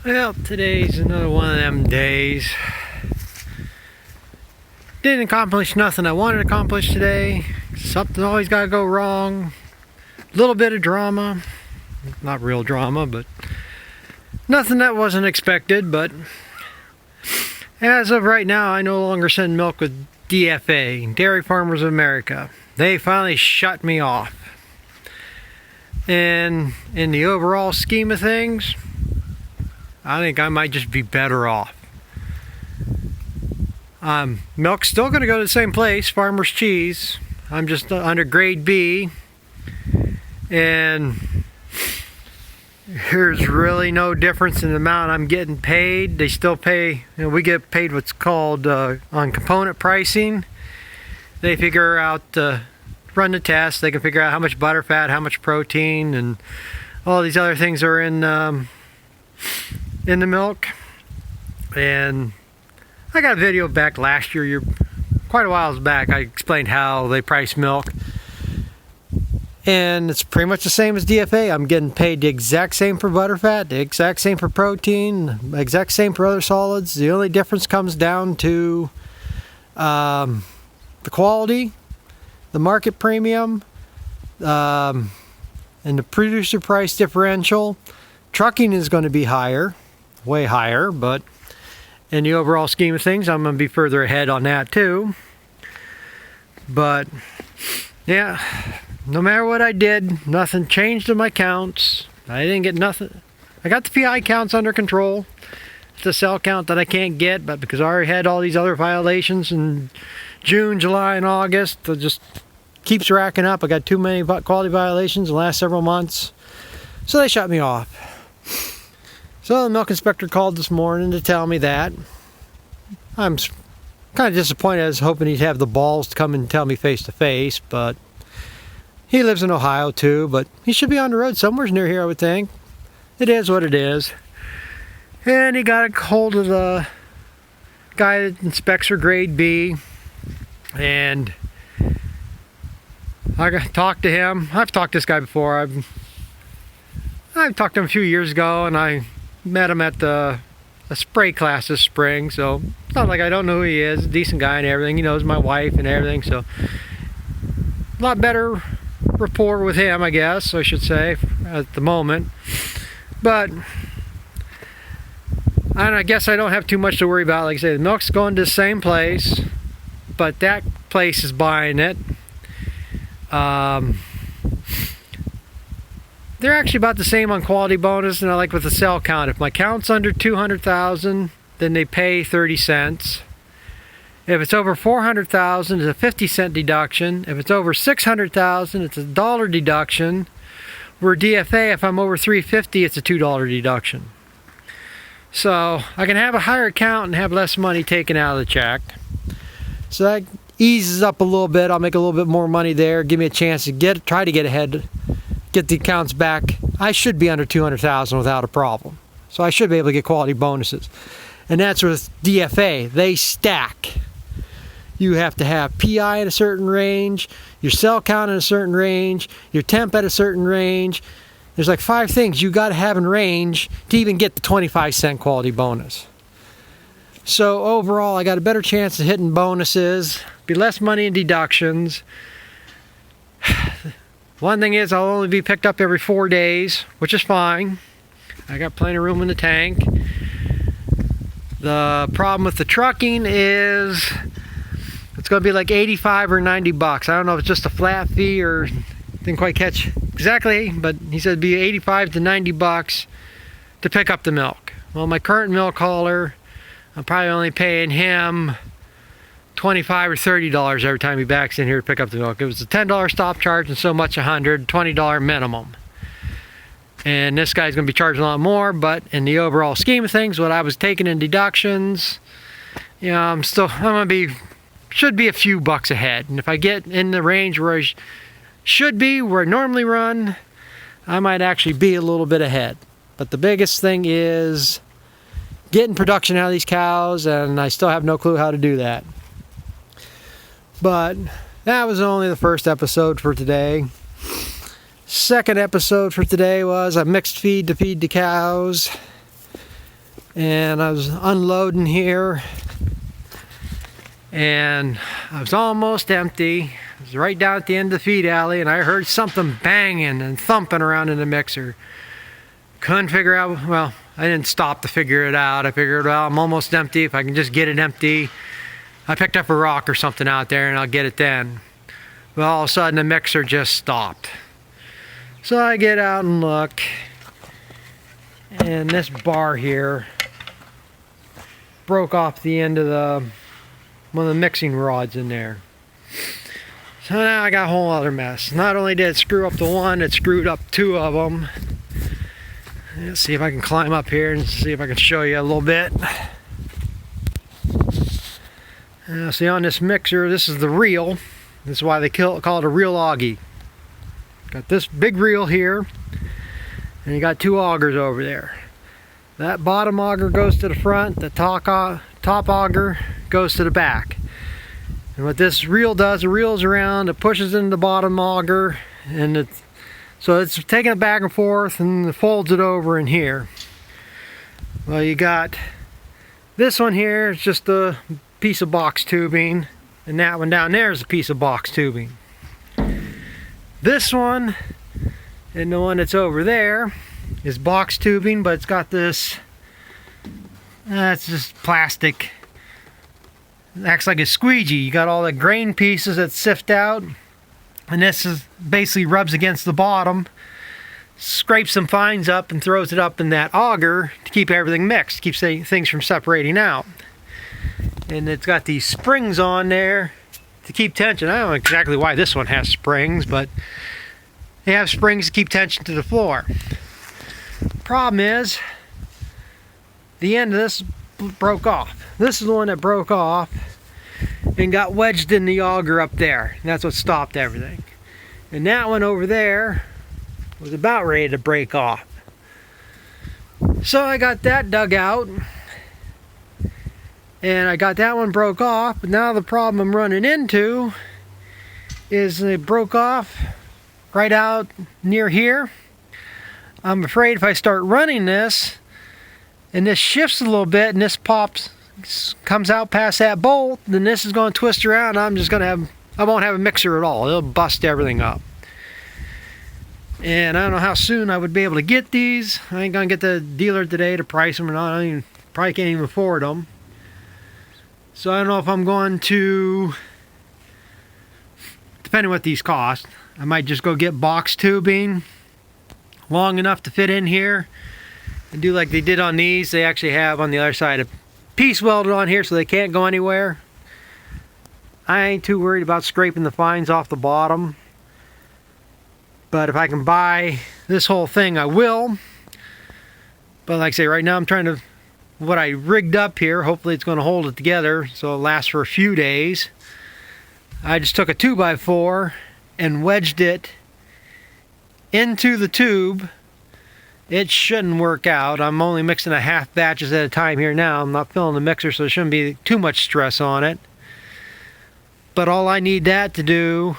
Well, today's another one of them days. Didn't accomplish nothing I wanted to accomplish today. Something always got to go wrong. A little bit of drama. Not real drama, but nothing that wasn't expected. But as of right now, I no longer send milk with DFA, Dairy Farmers of America. They finally shut me off. And in the overall scheme of things, I think I might just be better off. Milk's still going to go to the same place, Farmer's Cheese. I'm just under grade B. And there's really no difference in the amount I'm getting paid. They still pay, we get paid what's called on component pricing. They figure out, run the test, they can figure out how much butter fat, how much protein, and all these other things are in the milk. And I got a video back last year, quite a while back. I explained how they price milk, and it's pretty much the same as DFA. I'm getting paid the exact same for butterfat, the exact same for protein, the exact same for other solids. The only difference comes down to the quality, the market premium, and the producer price differential. Trucking is going to be higher, way higher, but in the overall scheme of things, I'm going to be further ahead on that too. But yeah, no matter what I did, nothing changed in my counts. I didn't get nothing. I got the PI counts under control. It's the cell count that I can't get, but because I already had all these other violations in June, July, and August, it just keeps racking up. I got too many quality violations in the last several months, so they shut me off. So the milk inspector called this morning to tell me that. I'm kind of disappointed. I was hoping he'd have the balls to come and tell me face to face, but he lives in Ohio too, but he should be on the road somewhere near here, I would think. It is what it is. And he got a hold of the guy that inspects for grade B, and I talked to him. I've talked to this guy before. I've talked to him a few years ago, and I met him at a spray class this spring, so it's not like I don't know who he is. A decent guy and everything. He knows my wife and everything, so a lot better rapport with him, I guess I should say, at the moment. But I guess I don't have too much to worry about. Like I say, the milk's going to the same place, but that place is buying it. They're actually about the same on quality bonus, and I like with the cell count. If my count's under 200,000, then they pay 30 cents. If it's over 400,000, it's a 50-cent deduction. If it's over 600,000, it's a $1 deduction. Where DFA, if I'm over 350, it's a $2 deduction. So I can have a higher count and have less money taken out of the check. So that eases up a little bit. I'll make a little bit more money there. Give me a chance to try to get ahead, get the accounts back. I should be under 200,000 without a problem. So I should be able to get quality bonuses. And that's with DFA. They stack. You have to have PI in a certain range, your cell count in a certain range, your temp at a certain range. There's like 5 things you got to have in range to even get the 25-cent quality bonus. So overall, I got a better chance of hitting bonuses, be less money in deductions. One thing is I'll only be picked up every 4 days, which is fine. I got plenty of room in the tank. The problem with the trucking is it's going to be like 85 or 90 bucks. I don't know if it's just a flat fee or didn't quite catch exactly, but he said it'd be 85 to 90 bucks to pick up the milk. Well, my current milk hauler, I'm probably only paying him $25 or $30 every time he backs in here to pick up the milk. It was a $10 stop charge and so much $100, $20 minimum. And this guy's going to be charging a lot more, but in the overall scheme of things, what I was taking in deductions, I'm going to be, should be a few bucks ahead. And if I get in the range where I should be, where I normally run, I might actually be a little bit ahead. But the biggest thing is getting production out of these cows, and I still have no clue how to do that. But that was only the first episode for today. Second episode for today was a mixed feed to feed the cows. and I was unloading here, and I was almost empty. It was right down at the end of the feed alley, and I heard something banging and thumping around in the mixer. Couldn't figure out, well, I didn't stop to figure it out. I figured, well, I'm almost empty. If I can just get it empty, I picked up a rock or something out there and I'll get it then. Well, all of a sudden the mixer just stopped. So I get out and look, and this bar here broke off the end of one of the mixing rods in there. So now I got a whole other mess. Not only did it screw up the one, it screwed up two of them. Let's see if I can climb up here and see if I can show you a little bit. See, on this mixer, this is the reel. This is why they call it a reel augie. Got this big reel here, and you got two augers over there. That bottom auger goes to the front, the top auger goes to the back. And what this reel does, it reels around, it pushes into the bottom auger, and so it's taking it back and forth and folds it over in here. Well, you got this one here, it's just a piece of box tubing, and that one down there is a piece of box tubing. This one and the one that's over there is box tubing, but it's got this, it's just plastic. It acts like a squeegee. You got all the grain pieces that sift out, and this is basically rubs against the bottom, scrapes some fines up and throws it up in that auger to keep everything mixed, keeps things from separating out. And it's got these springs on there to keep tension. I don't know exactly why this one has springs, but they have springs to keep tension to the floor. Problem is, the end of this broke off. This is the one that broke off and got wedged in the auger up there. And that's what stopped everything. And that one over there was about ready to break off. So I got that dug out, and I got that one broke off. But now the problem I'm running into is it broke off right out near here. I'm afraid if I start running this and this shifts a little bit and this comes out past that bolt, then this is going to twist around. I won't have a mixer at all. It'll bust everything up. And I don't know how soon I would be able to get these. I ain't gonna get the dealer today to price them or not. Probably can't even afford them. So I don't know if I'm going to, depending on what these cost, I might just go get box tubing long enough to fit in here and do like they did on these. They actually have on the other side a piece welded on here so they can't go anywhere. I ain't too worried about scraping the fines off the bottom, but if I can buy this whole thing, I will. But like I say, right now I'm trying to, what I rigged up here, hopefully it's going to hold it together so it'll last for a few days. I just took a 2x4 and wedged it into the tube. It shouldn't work out. I'm only mixing a half batches at a time here now. I'm not filling the mixer, so there shouldn't be too much stress on it. But all I need that to do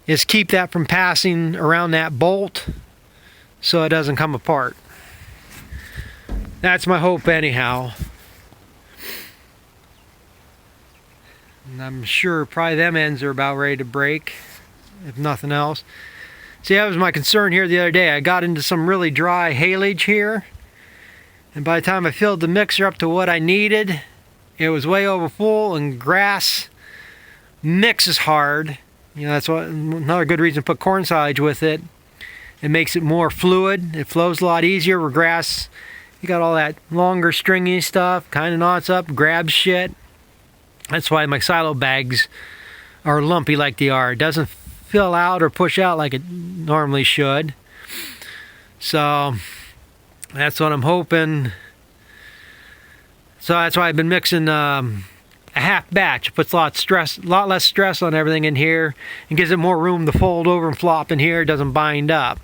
is keep that from passing around that bolt so it doesn't come apart. That's my hope anyhow. And I'm sure probably them ends are about ready to break, if nothing else. See, that was my concern here the other day. I got into some really dry haylage here, and by the time I filled the mixer up to what I needed, it was way over full, and grass mixes hard. You know, that's another good reason to put corn silage with it. It makes it more fluid. It flows a lot easier. Where grass, you got all that longer stringy stuff, kind of knots up, grabs shit. That's why my silo bags are lumpy like they are. It doesn't fill out or push out like it normally should. So that's what I'm hoping. So that's why I've been mixing a half batch. It puts a lot less stress on everything in here and gives it more room to fold over and flop in here. It doesn't bind up.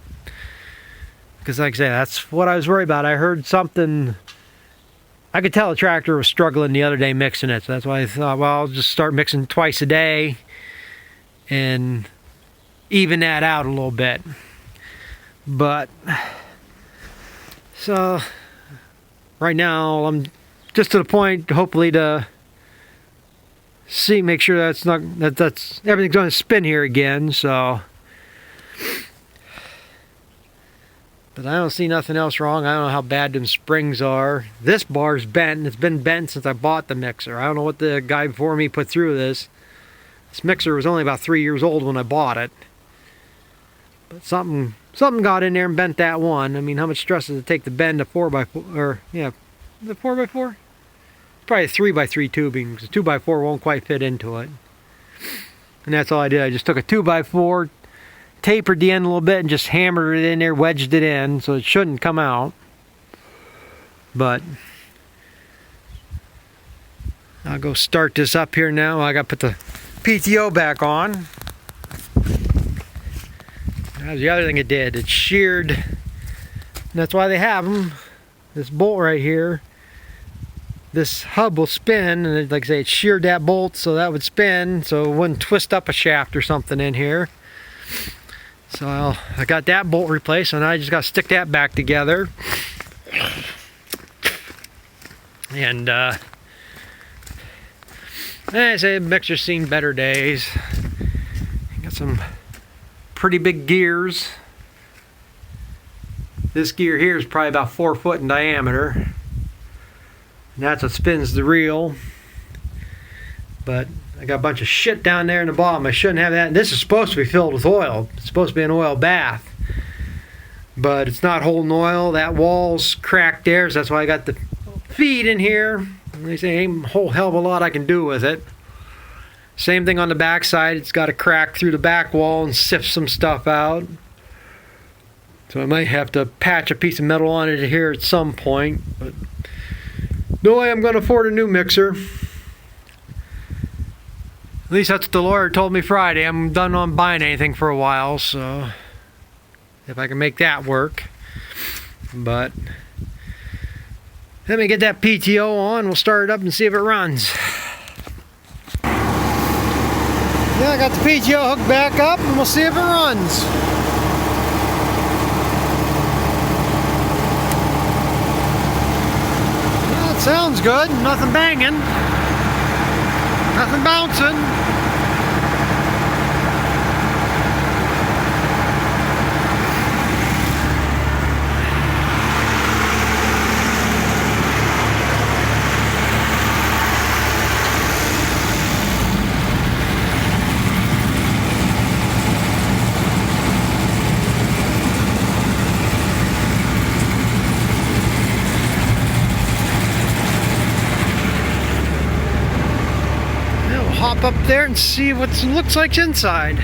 Because like I say, that's what I was worried about. I heard something. I could tell the tractor was struggling the other day mixing it. So that's why I thought, well, I'll just start mixing twice a day and even that out a little bit. But so right now I'm just to the point, hopefully, to make sure that's everything's going to spin here again. So, but I don't see nothing else wrong. I don't know how bad them springs are. This bar's bent, and it's been bent since I bought the mixer. I don't know what the guy before me put through this. This mixer was only about 3 years old when I bought it. But something got in there and bent that one. I mean, how much stress does it take to bend a 4x4? Or, yeah, the 4x4? Probably a 3x3 tubing, because a 2x4 won't quite fit into it. And that's all I did. I just took a 2x4, tapered the end a little bit, and just hammered it in there, wedged it in, so it shouldn't come out. But I'll go start this up here now. I got to put the PTO back on. That was the other thing it did. It sheared. And that's why they have them. This bolt right here. This hub will spin, and like I say, it sheared that bolt so that would spin, so it wouldn't twist up a shaft or something in here. So I got that bolt replaced, and I just got to stick that back together. And I say, the mixer's seen better days. Got some pretty big gears. This gear here is probably about 4 foot in diameter. And that's what spins the reel. But I got a bunch of shit down there in the bottom. I shouldn't have that. And this is supposed to be filled with oil. It's supposed to be an oil bath. But it's not holding oil. That wall's cracked there, so that's why I got the feed in here. And they say ain't a whole hell of a lot I can do with it. Same thing on the back side. It's got to crack through the back wall and sift some stuff out. So I might have to patch a piece of metal on it here at some point. But no way I'm going to afford a new mixer. At least that's what the lawyer told me Friday. I'm done on buying anything for a while, so if I can make that work. But let me get that PTO on. We'll start it up and see if it runs. Yeah, I got the PTO hooked back up, and we'll see if it runs. Well, it sounds good. Nothing banging. Nothing bouncing. Hop up there and see what it looks like inside.